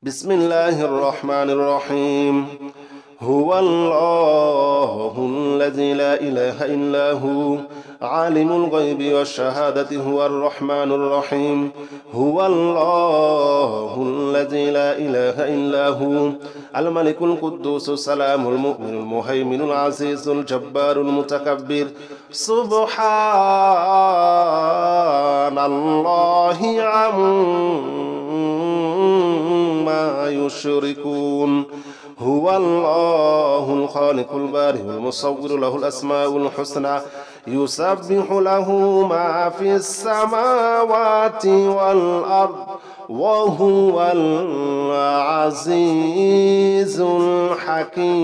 بسم الله الرحمن الرحيم. هو الله الذي لا إله إلا هو عالم الغيب والشهادة هو الرحمن الرحيم. هو الله الذي لا إله إلا هو الملك القدوس السلام المؤمن المهيمن العزيز الجبار المتكبر. سبحان الله عما يشركون. هو الله الخالق البارئ المصور له الأسماء الحسنى يسبح له ما في السماوات والأرض وهو العزيز الحكيم.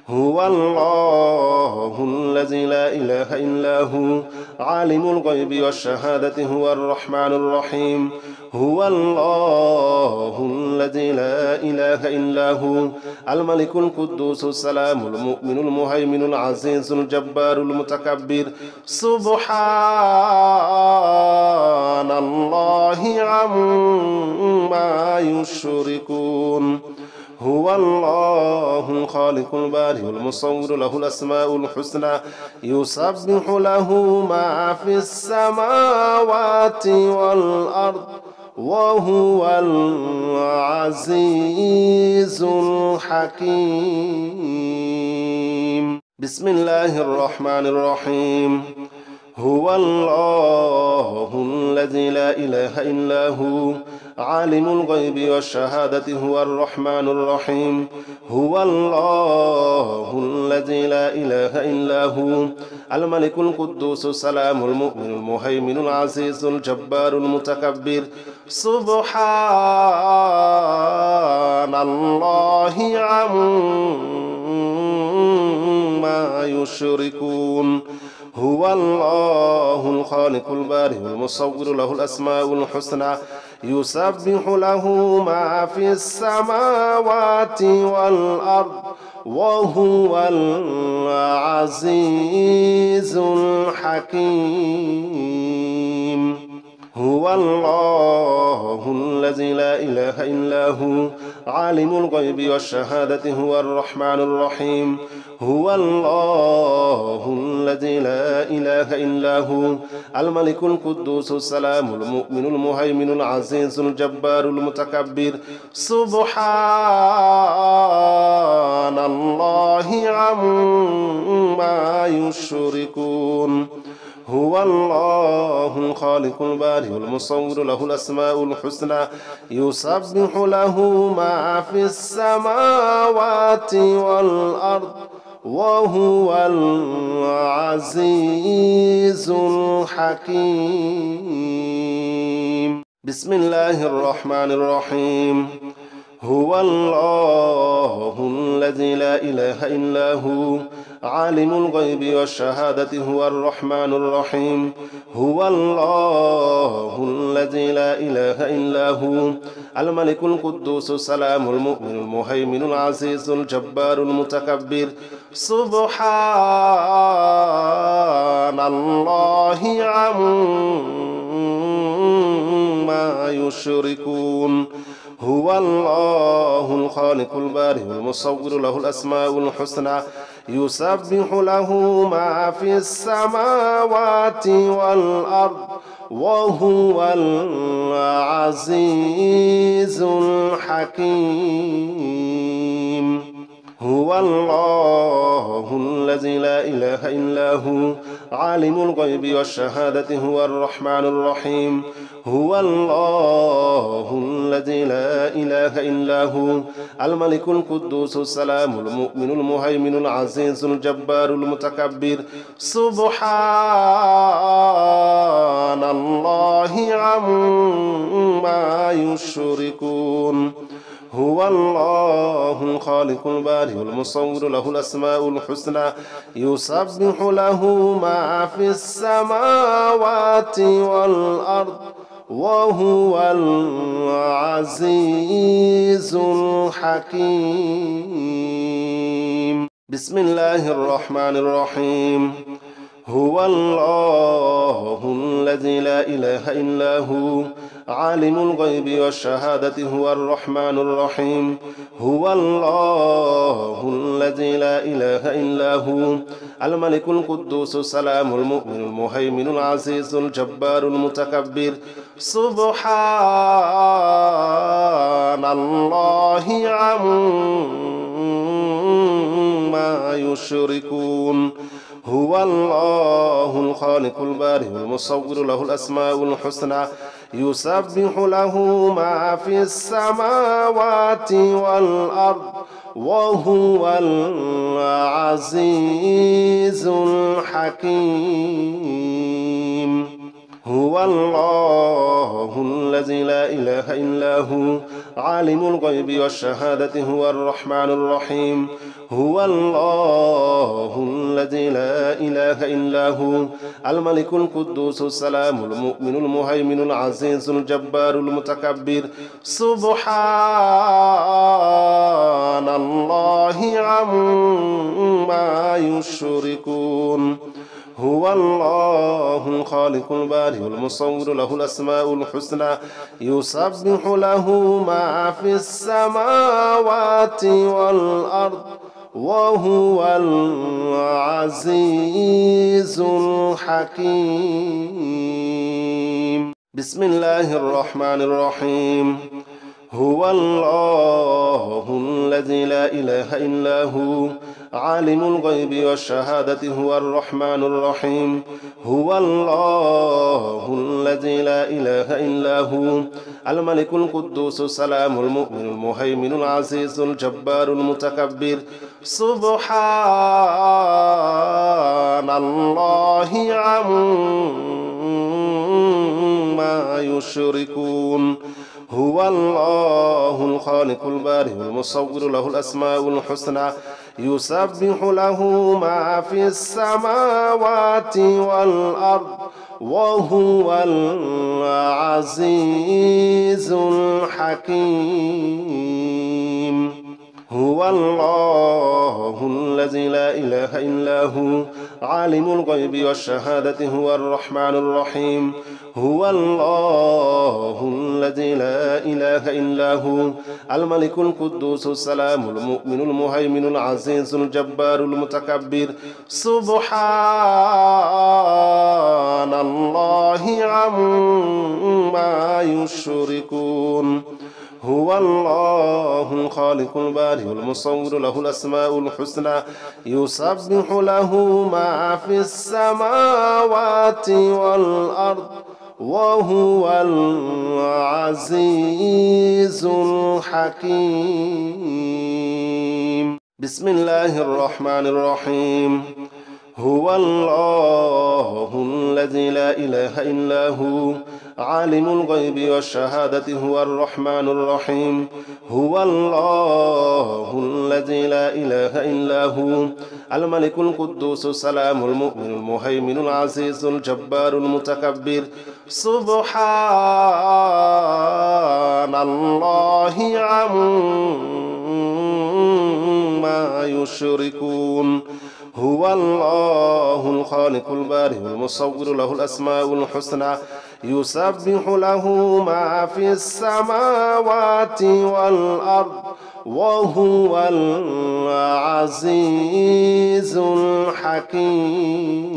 هو الله الذي لا إله إلا هو عالم الغيب والشهادة هو الرحمن الرحيم. هو الله الذي لا إله إلا هو الملك القدوس السلام المؤمن المهيمن العزيز الجبار المتكبر. سبحان الله عما يشركون. هو الله الخالق البارئ المصور له الأسماء الحسنى يسبح له ما في السماوات والأرض وهو العزيز الحكيم. بسم الله الرحمن الرحيم. هو الله الذي لا إله إلا هو عالم الغيب والشهادة هو الرحمن الرحيم. هو الله الذي لا إله إلا هو الملك القدوس السلام المؤمن المهيمن العزيز الجبار المتكبر. سبحان الله عما يشركون. هو الله الخالق البارئ المصور له الأسماء الحسنى يسبح له ما في السماوات والأرض وهو العزيز الحكيم. هو الله الذي لا إله إلا هو عالم الغيب والشهادة هو الرحمن الرحيم. هو الله الذي لا إله إلا هو الملك القدوس السلام المؤمن المهيمن العزيز الجبار المتكبر. سبحان الله عما يشركون. هو الله الخالق البارئ المصور له الأسماء الحسنى يسبح له ما في السماوات والأرض وهو العزيز الحكيم. بسم الله الرحمن الرحيم. هو الله الذي لا إله إلا هو عالم الغيب والشهادة هو الرحمن الرحيم. هو الله الذي لا إله إلا هو الملك القدوس السلام المؤمن المهيمن العزيز الجبار المتكبر. سبحان الله عما يشركون. هو الله الخالق البارئ المصور له الأسماء الحسنى يسبح له ما في السماوات والأرض وهو العزيز الحكيم. هو الله الذي لا إله إلا هو عالم الغيب والشهادة هو الرحمن الرحيم. هو الله الذي لا إله إلا هو الملك القدوس السلام المؤمن المهيمن العزيز الجبار المتكبر. سبحان الله عما يشركون. هو الله الخالق البارئ المصور له الأسماء الحسنى يسبح له ما في السماوات والأرض وهو العزيز الحكيم. بسم الله الرحمن الرحيم. هو الله الذي لا إله إلا هو عالم الغيب والشهادة هو الرحمن الرحيم هو الله الذي لا إله إلا هو الملك القدوس السلام المؤمن المهيمن العزيز الجبار المتكبر سبحان الله عما يشركون هو الله الخالق البارئ المصور له الأسماء الحسنى يسبح له ما في السماوات والأرض وهو العزيز الحكيم هو الله الذي لا إله إلا هو عالم الغيب والشهادة هو الرحمن الرحيم هو الله الذي لا إله إلا هو الملك القدوس السلام المؤمن المهيمن العزيز الجبار المتكبر سبحان الله عما يشركون هو الله الخالق البارئ المصور له الأسماء الحسنى يسبح له ما في السماوات والأرض وهو العزيز الحكيم بسم الله الرحمن الرحيم هو الله الذي لا إله إلا هو عالم الغيب والشهادة هو الرحمن الرحيم هو الله الذي لا إله إلا هو الملك القدوس السلام المؤمن المهيمن العزيز الجبار المتكبر سبحان الله عما يشركون هو الله الخالق البارئ المصور له الأسماء الحسنى يسبح له ما في السماوات والأرض وهو العزيز الحكيم هو الله الذي لا إله إلا هو عالم الغيب والشهادة هو الرحمن الرحيم هو الله الذي لا إله إلا هو الملك القدوس السلام المؤمن المهيمن العزيز الجبار المتكبر سبحان الله عما يشركون هو الله الخالق البارئ المصور له الأسماء الحسنى يسبح له ما في السماوات والأرض وهو العزيز الحكيم بسم الله الرحمن الرحيم هو الله الذي لا إله إلا هو عالم الغيب والشهادة هو الرحمن الرحيم هو الله الذي لا إله إلا هو الملك القدوس السلام المؤمن المهيمن العزيز الجبار المتكبر سبحان الله عما يشركون هو الله الخالق البارئ المصور له الأسماء الحسنى يسبح له ما في السماوات والأرض وهو العزيز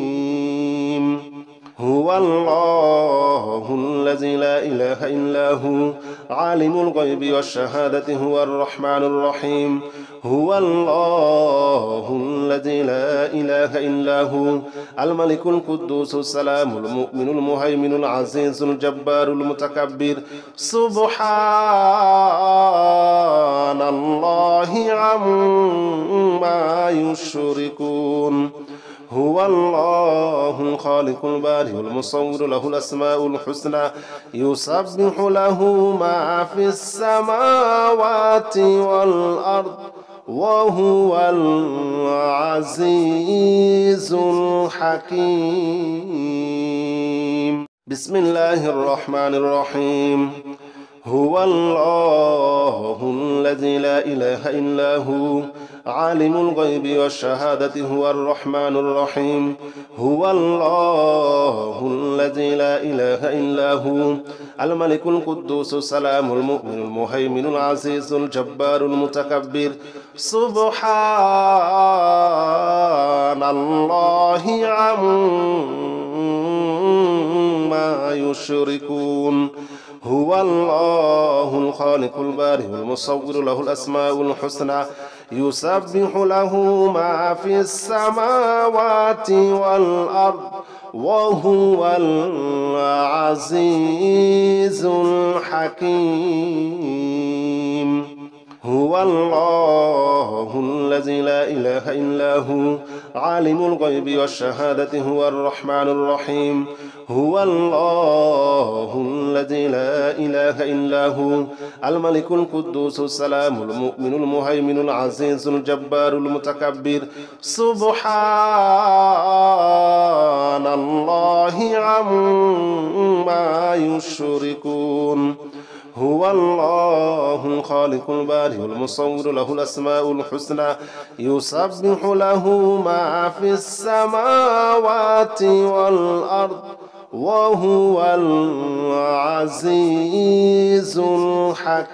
الحكيم هو الله الذي لا إله إلا هو عالم الغيب والشهادة هو الرحمن الرحيم هو الله الذي لا إله إلا هو الملك القدوس السلام المؤمن المهيمن العزيز الجبار المتكبر سبحان الله عما يشركون هو الله الخالق البارئ المصور له الأسماء الحسنى يسبح له ما في السماوات والأرض وهو العزيز الحكيم بسم الله الرحمن الرحيم هو الله الذي لا إله إلا هو عالم الغيب والشهادة هو الرحمن الرحيم هو الله الذي لا إله إلا هو الملك القدوس السلام المؤمن المهيمن العزيز الجبار المتكبر سبحان الله عما يشركون هو الله الخالق البارئ المصور له الأسماء الحسنى يسبح له ما في السماوات والأرض وهو العزيز الحكيم هو الله الذي لا إله إلا هو عالم الغيب والشهادة هو الرحمن الرحيم هو الله الذي لا إله إلا هو الملك القدوس السلام المؤمن المهيمن العزيز الجبار المتكبر سبحان الله عما يشركون هو الله الخالق البارئ المصور له الأسماء الحسنى يسبح له ما في السماوات والأرض وهو العزيز الحكيم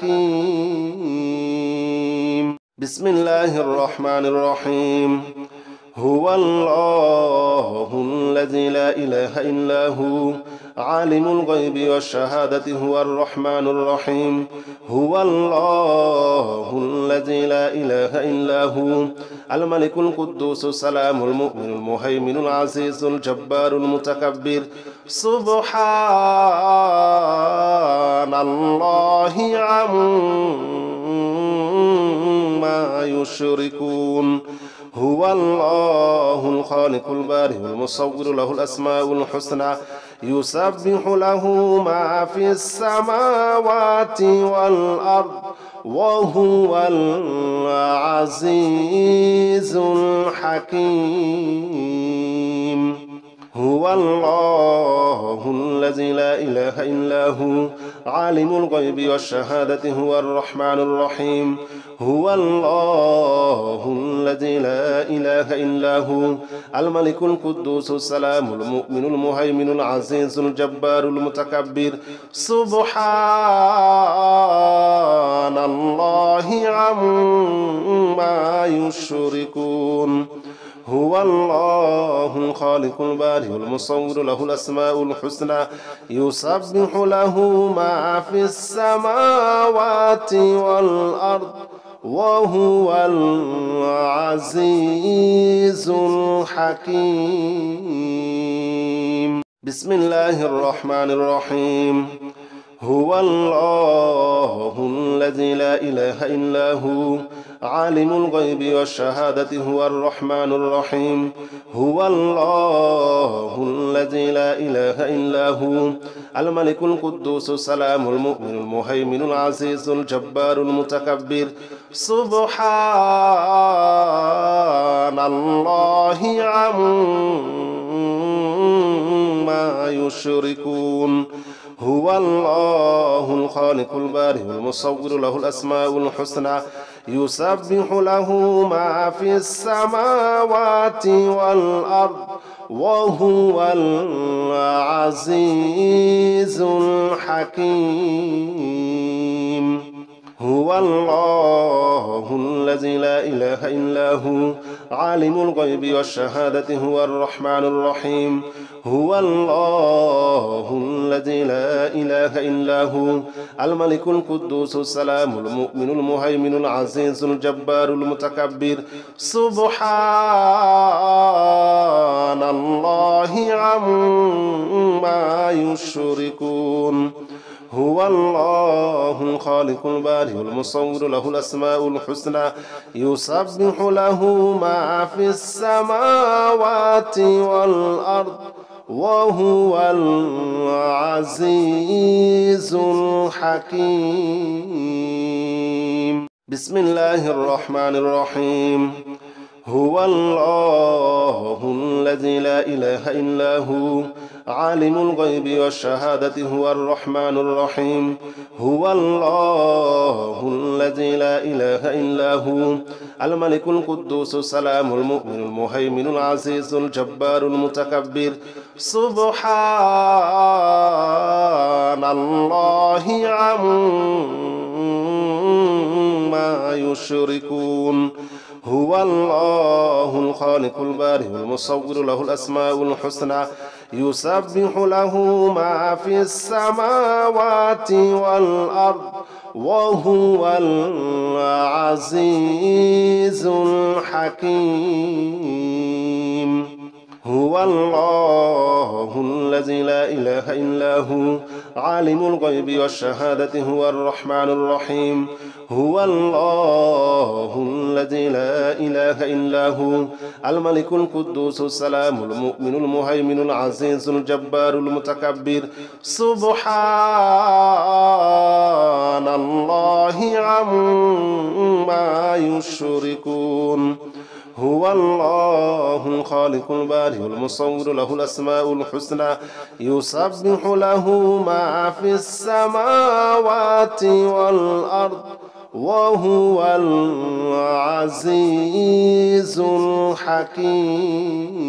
بسم الله الرحمن الرحيم هو الله الذي لا إله إلا هو عالم الغيب والشهادة هو الرحمن الرحيم هو الله الذي لا إله إلا هو الملك القدوس السلام المؤمن المهيمن العزيز الجبار المتكبر سبحان الله عما يشركون هو الله الخالق البارئ المصور له الأسماء الحسنى يسبح له ما في السماوات والأرض وهو العزيز الحكيم هو الله الذي لا إله إلا هو عالم الغيب والشهادة هو الرحمن الرحيم هو الله الذي لا إله إلا هو الملك القدوس السلام المؤمن المهيمن العزيز الجبار المتكبر سبحان الله عما يشركون هو الله الخالق البارئ المصور له الأسماء الحسنى يسبح له ما في السماوات والأرض وهو العزيز الحكيم بسم الله الرحمن الرحيم هو الله الذي لا إله إلا هو عالم الغيب والشهادة هو الرحمن الرحيم هو الله الذي لا إله إلا هو الملك القدوس السلام المؤمن المهيمن العزيز الجبار المتكبر سبحان الله عما يشركون هو الله الخالق البارئ المصور له الأسماء الحسنى يسبح له ما في السماوات والأرض وهو العزيز الحكيم هو الله الذي لا إله إلا هو عالم الغيب والشهادة هو الرحمن الرحيم هو الله الذي لا إله إلا هو الملك القدوس السلام المؤمن المهيمن العزيز الجبار المتكبر سبحان الله عما يشركون هو الله الخالق البارئ المصور له الأسماء الحسنى يسبح له ما في السماوات والأرض وهو العزيز الحكيم بسم الله الرحمن الرحيم هو الله الذي لا إله إلا هو عالم الغيب والشهادة هو الرحمن الرحيم هو الله الذي لا إله إلا هو الملك القدوس السلام المؤمن المهيمن العزيز الجبار المتكبر سبحان الله عما يشركون هو الله الخالق البارئ المصور له الأسماء الحسنى يسبح له ما في السماوات والأرض وهو العزيز الحكيم هو الله الذي لا إله إلا هو عالم الغيب والشهادة هو الرحمن الرحيم هو الله الذي لا إله إلا هو الملك القدوس السلام المؤمن المهيمن العزيز الجبار المتكبر سبحان الله عما يشركون هو الله الخالق البارئ المصور له الأسماء الحسنى يسبح له ما في السماوات والأرض وهو العزيز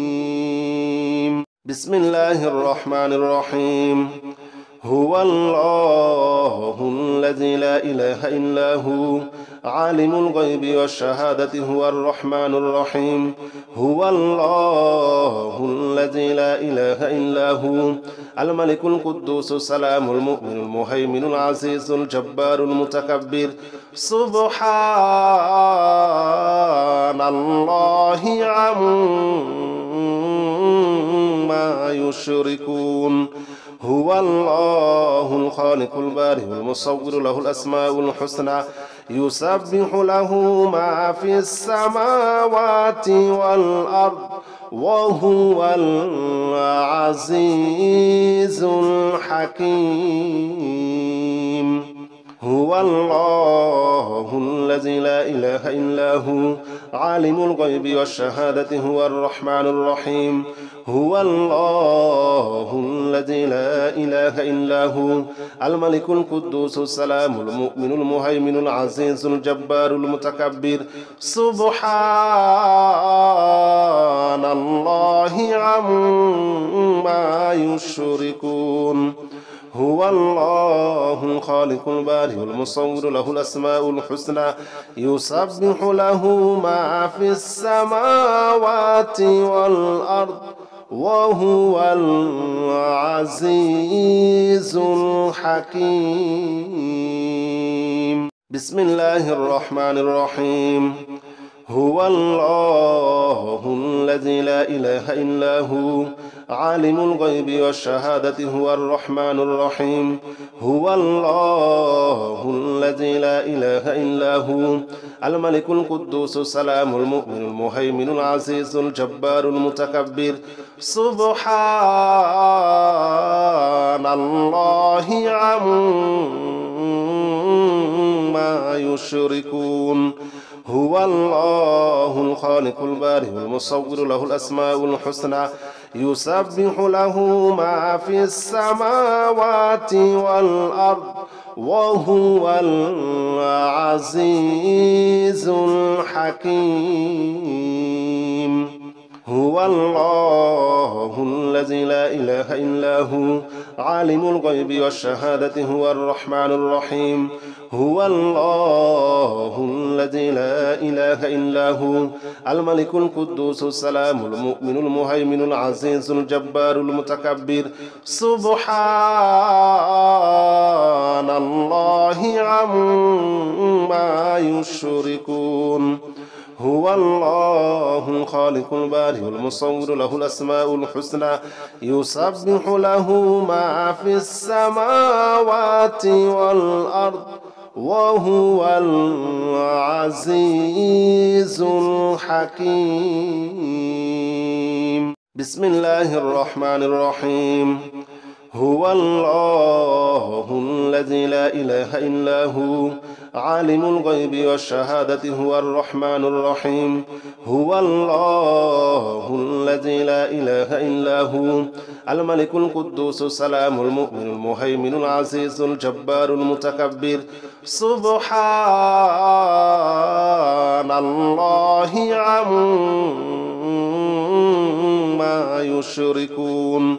الحكيم بسم الله الرحمن الرحيم هو الله الذي لا إله إلا هو عالم الغيب والشهادة هو الرحمن الرحيم هو الله الذي لا إله إلا هو الملك القدوس السلام المؤمن المهيمن العزيز الجبار المتكبر سبحان الله عما يشركون هو الله الخالق البارئ المصور له الأسماء الحسنى يسبح له ما في السماوات والأرض وهو العزيز الحكيم هو الله الذي لا إله إلا هو عالم الغيب والشهادة هو الرحمن الرحيم هو الله الذي لا إله إلا هو الملك القدوس السلام المؤمن المهيمن العزيز الجبار المتكبر سبحان الله عما يشركون هو الله الخالق البارئ المصور له الأسماء الحسنى يسبح له ما في السماوات والأرض وهو العزيز الحكيم بسم الله الرحمن الرحيم هو الله الذي لا إله إلا هو عالم الغيب والشهادة هو الرحمن الرحيم هو الله الذي لا إله إلا هو الملك القدوس السلام المؤمن المهيمن العزيز الجبار المتكبر سبحان الله عما يشركون هو الله الخالق البارئ المصور له الأسماء الحسنى يسبح له ما في السماوات والأرض وهو العزيز الحكيم هو الله الذي لا إله إلا هو عالم الغيب والشهادة هو الرحمن الرحيم هو الله الذي لا إله إلا هو الملك القدوس السلام المؤمن المهيمن العزيز الجبار المتكبر سبحان الله عما يشركون هو الله الخالق البارئ المصور له الأسماء الحسنى يسبح له ما في السماوات والأرض وهو العزيز الحكيم بسم الله الرحمن الرحيم هو الله الذي لا إله إلا هو عالم الغيب والشهادة هو الرحمن الرحيم هو الله الذي لا إله إلا هو الملك القدوس السلام المؤمن المهيمن العزيز الجبار المتكبر سبحان الله عما يشركون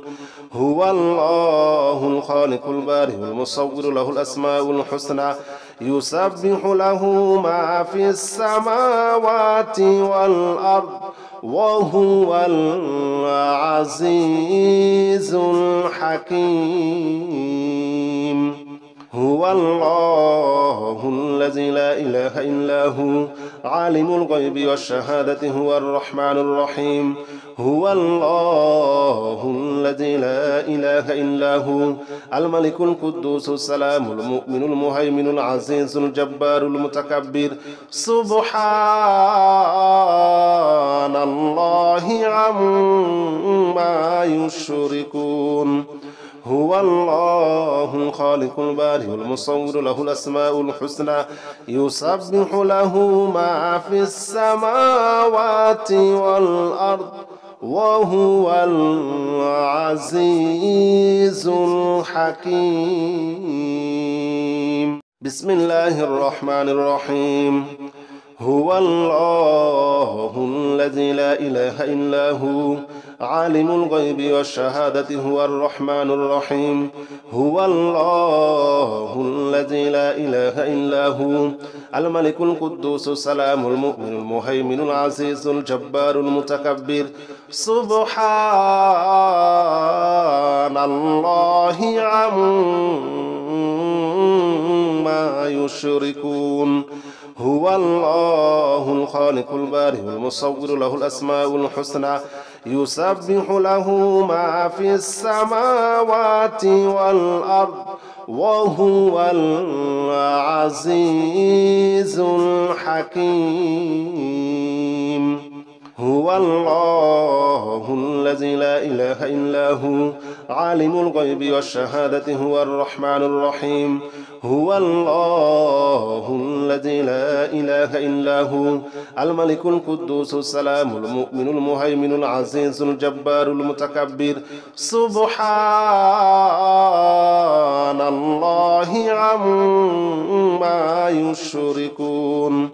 هو الله الخالق البارئ المصور له الأسماء الحسنى يسبح له ما في السماوات والأرض وهو العزيز الحكيم هو الله الذي لا إله إلا هو عالم الغيب والشهادة هو الرحمن الرحيم هو الله الذي لا إله إلا هو الملك القدوس السلام المؤمن المهيمن العزيز الجبار المتكبر سبحان الله عما يشركون هو الله الخالق البارئ المصور له الأسماء الحسنى يسبح له ما في السماوات والأرض وهو العزيز الحكيم بسم الله الرحمن الرحيم هو الله الذي لا إله إلا هو عالم الغيب والشهادة هو الرحمن الرحيم هو الله الذي لا إله إلا هو الملك القدوس السلام المؤمن المهيمن العزيز الجبار المتكبر سبحان الله عما يشركون هو الله الخالق البارئ المصور له الأسماء الحسنى يسبح له ما في السماوات والأرض وهو العزيز الحكيم هو الله الذي لا إله إلا هو عالم الغيب والشهادة هو الرحمن الرحيم هو الله الذي لا إله إلا هو الملك القدوس السلام المؤمن المهيمن العزيز الجبار المتكبر سبحان الله عما يشركون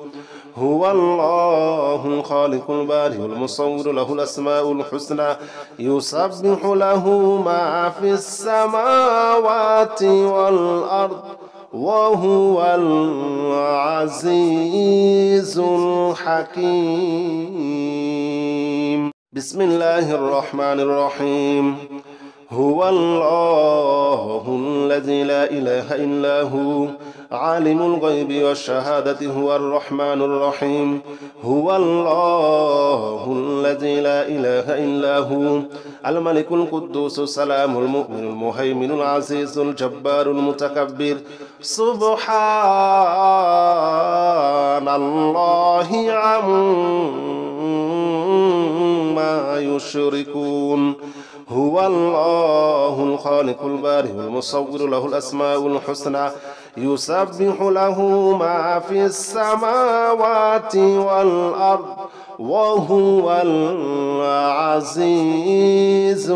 هو الله الخالق البارئ المصور له الأسماء الحسنى يسبح له ما في السماوات والأرض وهو العزيز الحكيم بسم الله الرحمن الرحيم هو الله الذي لا إله إلا هو عالم الغيب والشهادة هو الرحمن الرحيم هو الله الذي لا إله إلا هو الملك القدوس السلام المؤمن المهيمن العزيز الجبار المتكبر سبحان الله عما يشركون هو الله الخالق البارئ المصور له الأسماء الحسنى يسبح له ما في السماوات والأرض وهو العزيز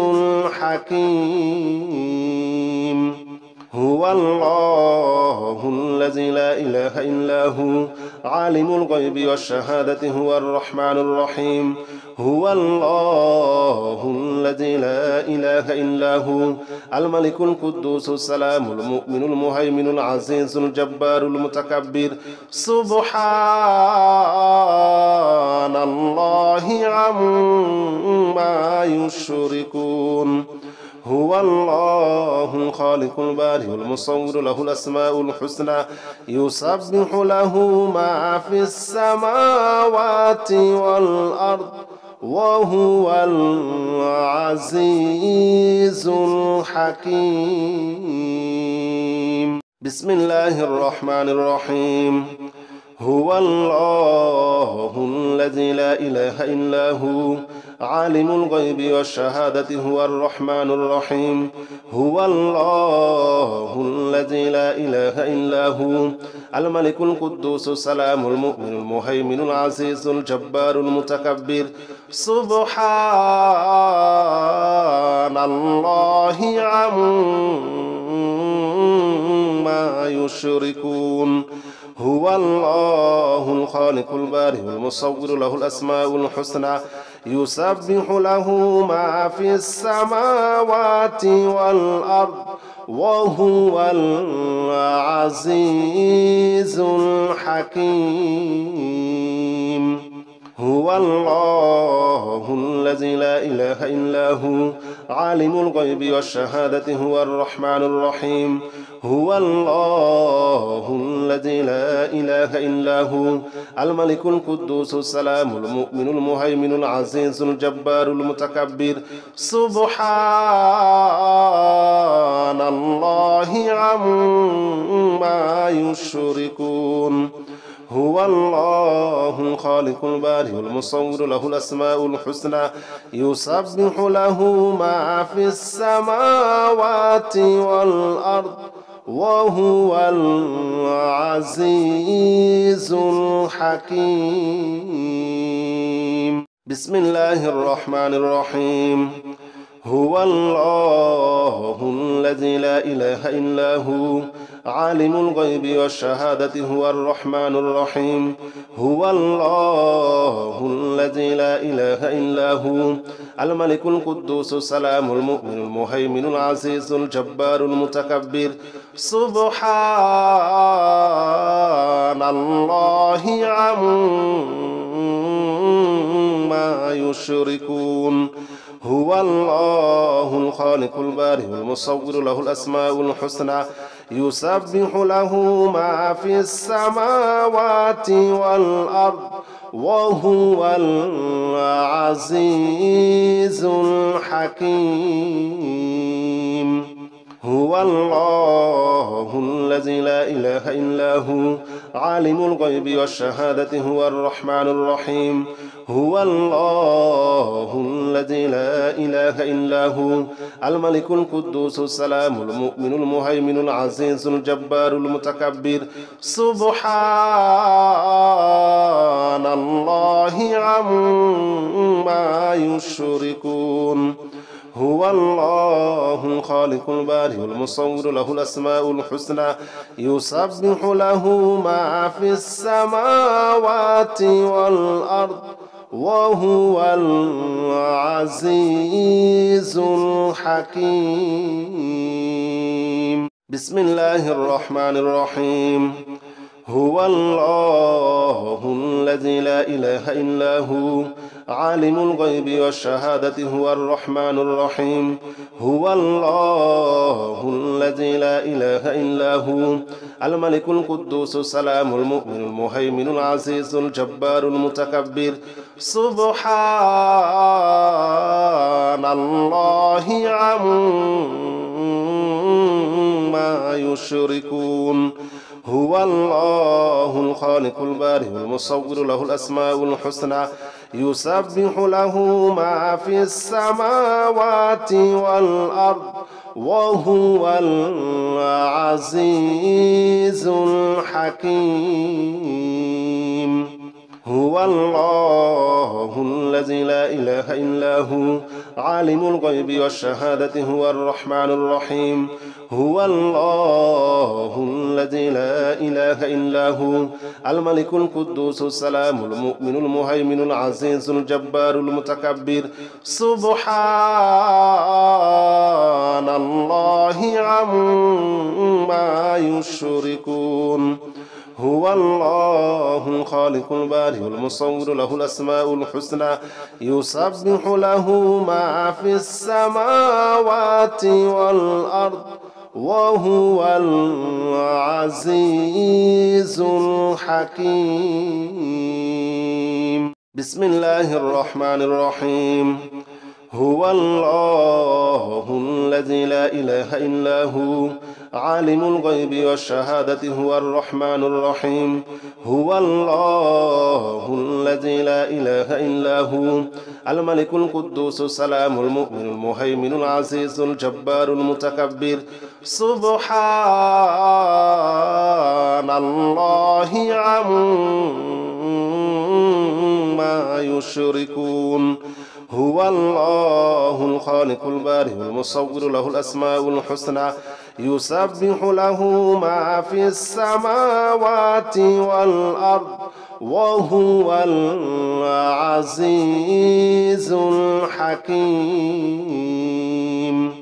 الحكيم هو الله الذي لا إله إلا هو عالم الغيب والشهادة هو الرحمن الرحيم هو الله الذي لا إله إلا هو الملك القدوس السلام المؤمن المهيمن العزيز الجبار المتكبر سبحان الله عما يشركون هو الله الخالق البارئ المصور له الأسماء الحسنى يسبح له ما في السماوات والأرض وهو العزيز الحكيم بسم الله الرحمن الرحيم هو الله الذي لا إله إلا هو عالم الغيب والشهادة هو الرحمن الرحيم هو الله الذي لا إله إلا هو الملك القدوس السلام المؤمن المهيمن العزيز الجبار المتكبر سبحان الله عما يشركون هو الله الخالق البارئ المصور له الأسماء الحسنى يسبح له ما في السماوات والأرض وهو العزيز الحكيم هو الله الذي لا إله إلا هو عالم الغيب والشهادة هو الرحمن الرحيم هو الله الذي لا إله إلا هو الملك القدوس السلام المؤمن المهيمن العزيز الجبار المتكبر سبحان الله عما يشركون هو الله الخالق البارئ المصور له الأسماء الحسنى يسبح له ما في السماوات والأرض وهو العزيز الحكيم بسم الله الرحمن الرحيم هو الله الذي لا إله إلا هو عالم الغيب والشهادة هو الرحمن الرحيم هو الله الذي لا إله إلا هو الملك القدوس السلام المؤمن المهيمن العزيز الجبار المتكبر سبحان الله عما يشركون هو الله الخالق البارئ المصور له الأسماء الحسنى يسبح له ما في السماوات والأرض وهو العزيز الحكيم هو الله الذي لا إله إلا هو عالم الغيب والشهادة هو الرحمن الرحيم هو الله الذي لا إله إلا هو الملك القدوس السلام المؤمن المهيمن العزيز الجبار المتكبر سبحان الله عما يشركون هو الله الخالق البارئ المصور له الأسماء الحسنى يسبح له ما في السماوات والأرض وهو العزيز الحكيم بسم الله الرحمن الرحيم هو الله الذي لا إله إلا هو عالم الغيب والشهادة هو الرحمن الرحيم هو الله الذي لا إله إلا هو الملك القدوس السلام المؤمن المهيمن العزيز الجبار المتكبر سبحان الله عما يشركون هو الله الخالق البارئ المصور له الأسماء الحسنى يسبح له ما في السماوات والأرض وهو العزيز الحكيم هو الله الذي لا إله إلا هو عالم الغيب والشهادة هو الرحمن الرحيم هو الله الذي لا إله إلا هو الملك القدوس السلام المؤمن المهيمن العزيز الجبار المتكبر سبحان الله عما يشركون هو الله الخالق البارئ المصور له الأسماء الحسنى يسبح له ما في السماوات والأرض وهو العزيز الحكيم بسم الله الرحمن الرحيم هو الله الذي لا إله إلا هو عالم الغيب والشهادة هو الرحمن الرحيم هو الله الذي لا إله إلا هو الملك القدوس السلام المؤمن المهيمن العزيز الجبار المتكبر سبحان الله عما يشركون هو الله الخالق البارئ المصور له الأسماء الحسنى يسبح له ما في السماوات والأرض وهو العزيز الحكيم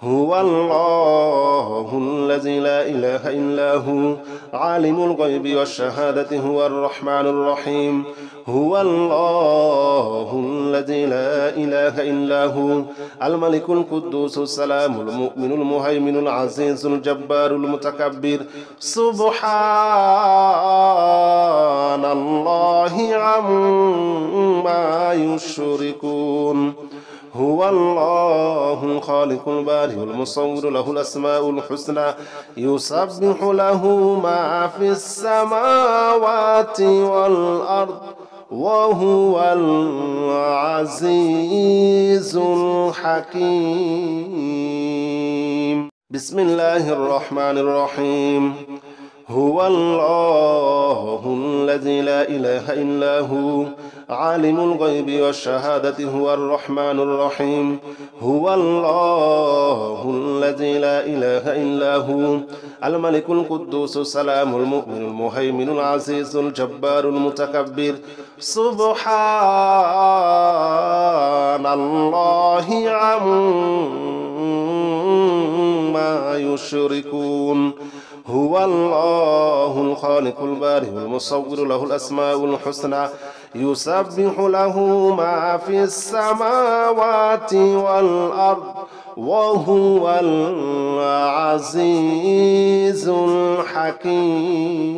هو الله الذي لا إله إلا هو عالم الغيب والشهادة هو الرحمن الرحيم هو الله الذي لا إله إلا هو الملك القدوس السلام المؤمن المهيمن العزيز الجبار المتكبر سبحان الله عما يشركون هو الله الخالق البارئ المصور له الأسماء الحسنى يسبح له ما في السماوات والأرض وهو العزيز الحكيم بسم الله الرحمن الرحيم هو الله الذي لا إله إلا هو عالم الغيب والشهادة هو الرحمن الرحيم هو الله الذي لا إله إلا هو الملك القدوس السلام المؤمن المهيمن العزيز الجبار المتكبر سبحان الله عما يشركون هو الله الخالق البارئ المصور له الأسماء الحسنى يسبح له ما في السماوات والأرض وهو العزيز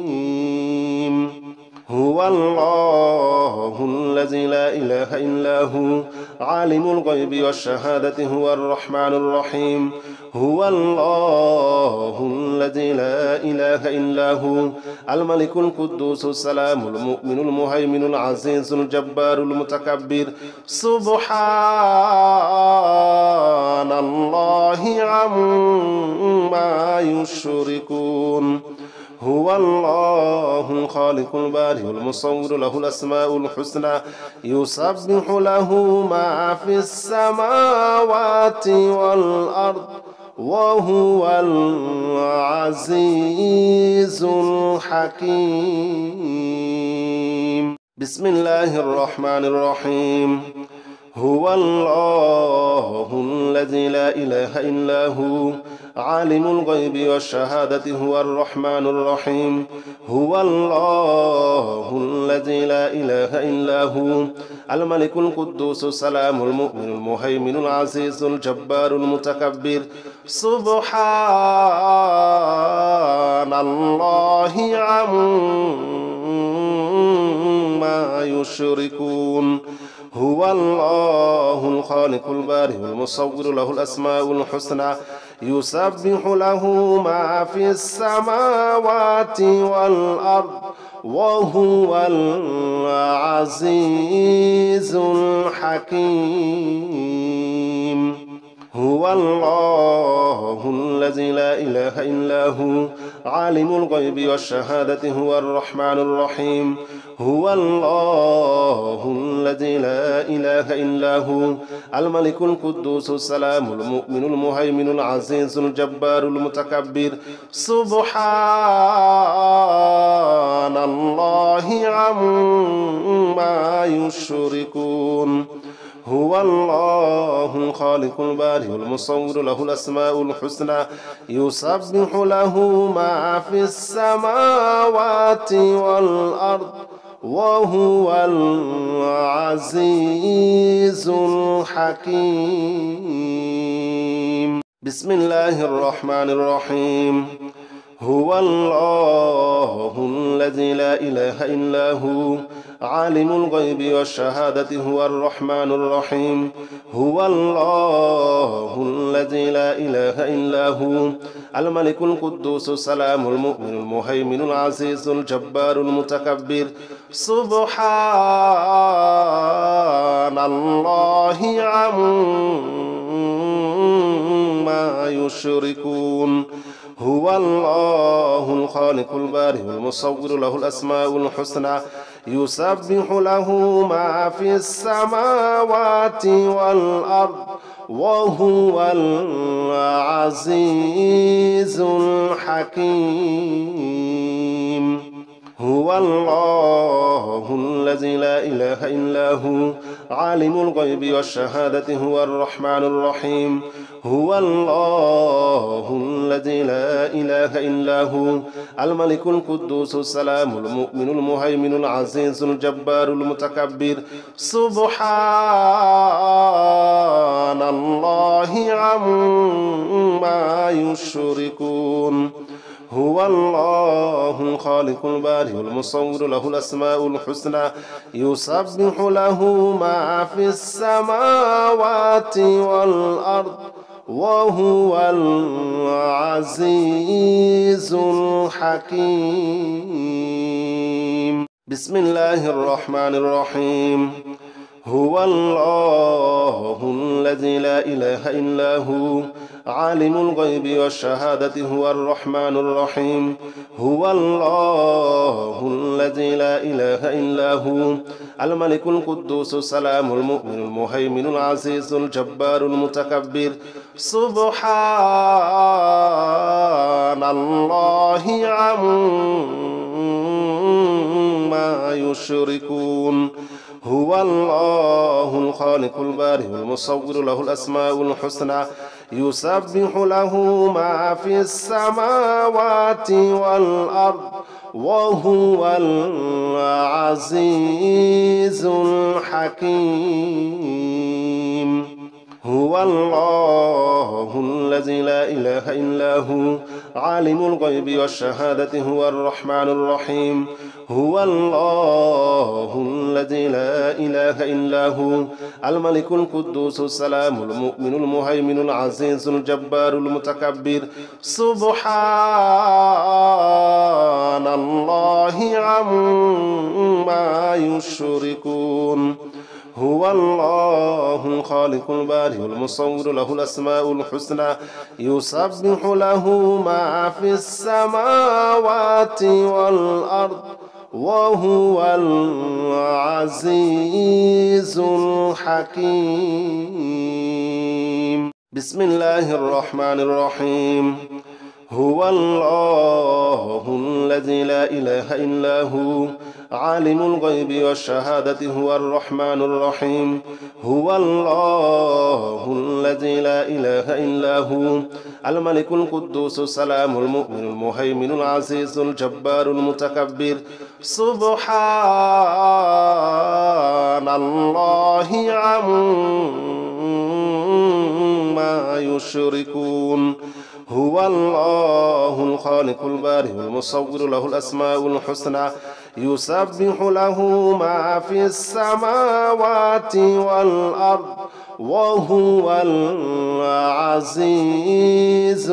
الحكيم هو الله الذي لا إله إلا هو عالم الغيب والشهادة هو الرحمن الرحيم هو الله الذي لا إله إلا هو الملك القدوس السلام المؤمن المهيمن العزيز الجبار المتكبر سبحان الله عما يشركون هو الله الخالق البارئ المصور له الأسماء الحسنى يسبح له ما في السماوات والأرض وهو العزيز الحكيم بسم الله الرحمن الرحيم هو الله الذي لا إله إلا هو عالم الغيب والشهادة هو الرحمن الرحيم هو الله الذي لا إله إلا هو الملك القدوس السلام المؤمن المهيمن العزيز الجبار المتكبر سبحان الله عما يشركون هو الله الخالق البارئ المصور له الأسماء الحسنى يسبح له ما في السماوات والأرض وهو العزيز الحكيم هو الله الذي لا إله إلا هو عالم الغيب والشهادة هو الرحمن الرحيم هو الله الذي لا إله إلا هو الملك القدوس السلام المؤمن المهيمن العزيز الجبار المتكبر سبحان الله عما يشركون هو الله الخالق البارئ المصور له الأسماء الحسنى يسبح له ما في السماوات والأرض وهو العزيز الحكيم بسم الله الرحمن الرحيم هو الله الذي لا إله إلا هو عالم الغيب والشهادة هو الرحمن الرحيم هو الله الذي لا إله إلا هو الملك القدوس السلام المؤمن المهيمن العزيز الجبار المتكبر سبحان الله عما يشركون هو الله الخالق البارئ المصور له الأسماء الحسنى يسبح له ما في السماوات والأرض وهو العزيز الحكيم هو الله الذي لا إله إلا هو عالم الغيب والشهادة هو الرحمن الرحيم هو الله الذي لا إله إلا هو الملك القدوس السلام المؤمن المهيمن العزيز الجبار المتكبر سبحان الله عما يشركون هو الله الخالق البارئ المصور له الأسماء الحسنى يسبح له ما في السماوات والأرض وهو العزيز الحكيم بسم الله الرحمن الرحيم هو الله الذي لا إله إلا هو عالم الغيب والشهادة هو الرحمن الرحيم هو الله الذي لا إله إلا هو الملك القدوس السلام المؤمن المهيمن العزيز الجبار المتكبر سبحان الله عما يشركون هو الله الخالق البارئ المصور له الأسماء الحسنى يسبح له ما في السماوات والأرض وهو العزيز الحكيم هو الله الذي لا إله إلا هو عالم الغيب والشهادة هو الرحمن الرحيم هو الله الذي لا إله إلا هو الملك القدوس السلام المؤمن المهيمن العزيز الجبار المتكبر سبحان الله عما يشركون هو الله الخالق البارئ المصور له الأسماء الحسنى يسبح له ما في السماوات والأرض وهو العزيز الحكيم بسم الله الرحمن الرحيم هو الله الذي لا إله إلا هو عالم الغيب والشهادة هو الرحمن الرحيم هو الله الذي لا إله إلا هو الملك القدوس السلام المؤمن المهيمن العزيز الجبار المتكبر سبحان الله عما يشركون هو الله الخالق البارئ المصور له الأسماء الحسنى يسبح له ما في السماوات والأرض وهو العزيز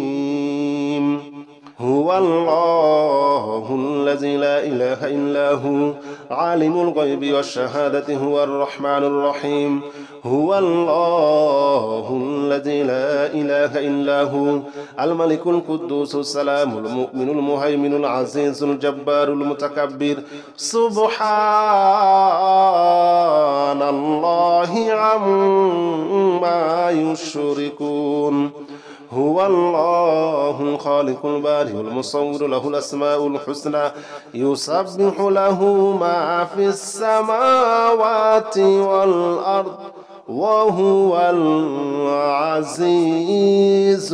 الحكيم هو الله الذي لا إله إلا هو عالم الغيب والشهادة هو الرحمن الرحيم هو الله الذي لا إله إلا هو الملك القدوس السلام المؤمن المهيمن العزيز الجبار المتكبر سبحان الله عما يشركون هو الله الخالق البارئ المصور له الأسماء الحسنى يسبح له ما في السماوات والأرض وهو العزيز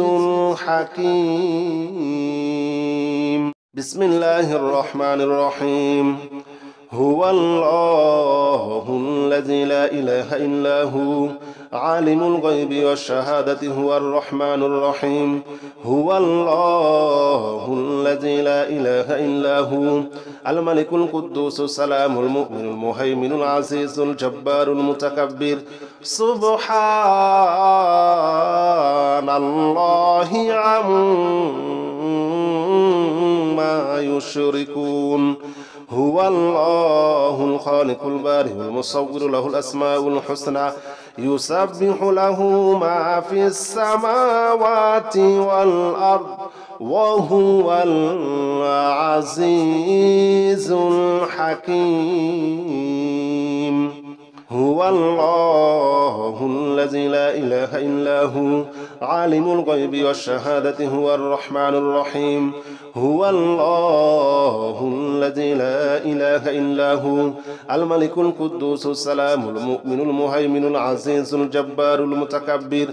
الحكيم بسم الله الرحمن الرحيم هو الله الذي لا إله إلا هو عالم الغيب والشهادة هو الرحمن الرحيم هو الله الذي لا إله إلا هو الملك القدوس السلام المؤمن المهيمن العزيز الجبار المتكبر سبحان الله عما يشركون هو الله الخالق البارئ المصور له الأسماء الحسنى يسبح له ما في السماوات والأرض وهو العزيز الحكيم هو الله الذي لا إله إلا هو عالم الغيب والشهادة هو الرحمن الرحيم هو الله الذي لا إله إلا هو الملك القدوس السلام المؤمن المهيمن العزيز الجبار المتكبر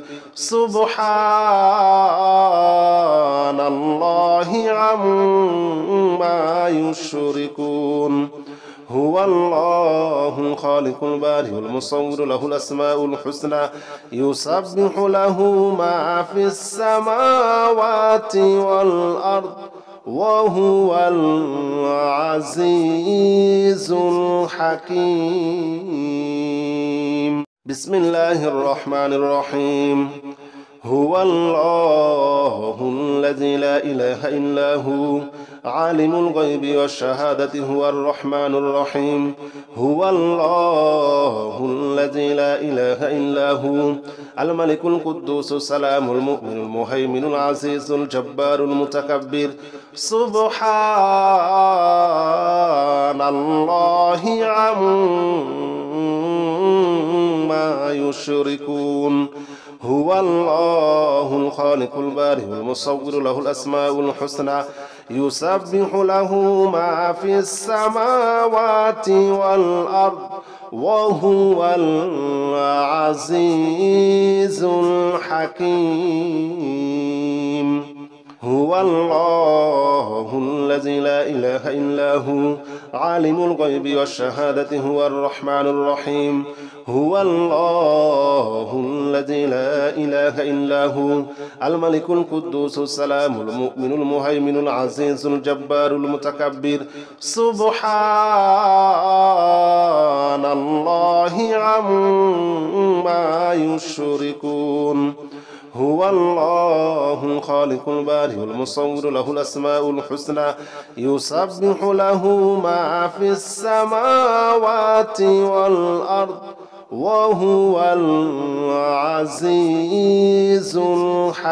سبحان الله عما يشركون هو الله الخالق البارئ المصور له الأسماء الحسنى يسبح له ما في السماوات والأرض وهو العزيز الحكيم بسم الله الرحمن الرحيم هو الله الذي لا إله إلا هو عالم الغيب والشهادة هو الرحمن الرحيم هو الله الذي لا إله إلا هو الملك القدوس السلام المؤمن المهيمن العزيز الجبار المتكبر سبحان الله عما يشركون هو الله الخالق البارئ المصور له الأسماء الحسنى يسبح له ما في السماوات والأرض وهو العزيز الحكيم هو الله الذي لا إله إلا هو عالم الغيب والشهادة هو الرحمن الرحيم هو الله الذي لا إله إلا هو الملك القدوس السلام المؤمن المهيمن العزيز الجبار المتكبر سبحان الله عما يشركون هو الله الخالق البارئ المصور له الأسماء الحسنى يسبح له ما في السماوات والأرض وهو العزيز الحكيم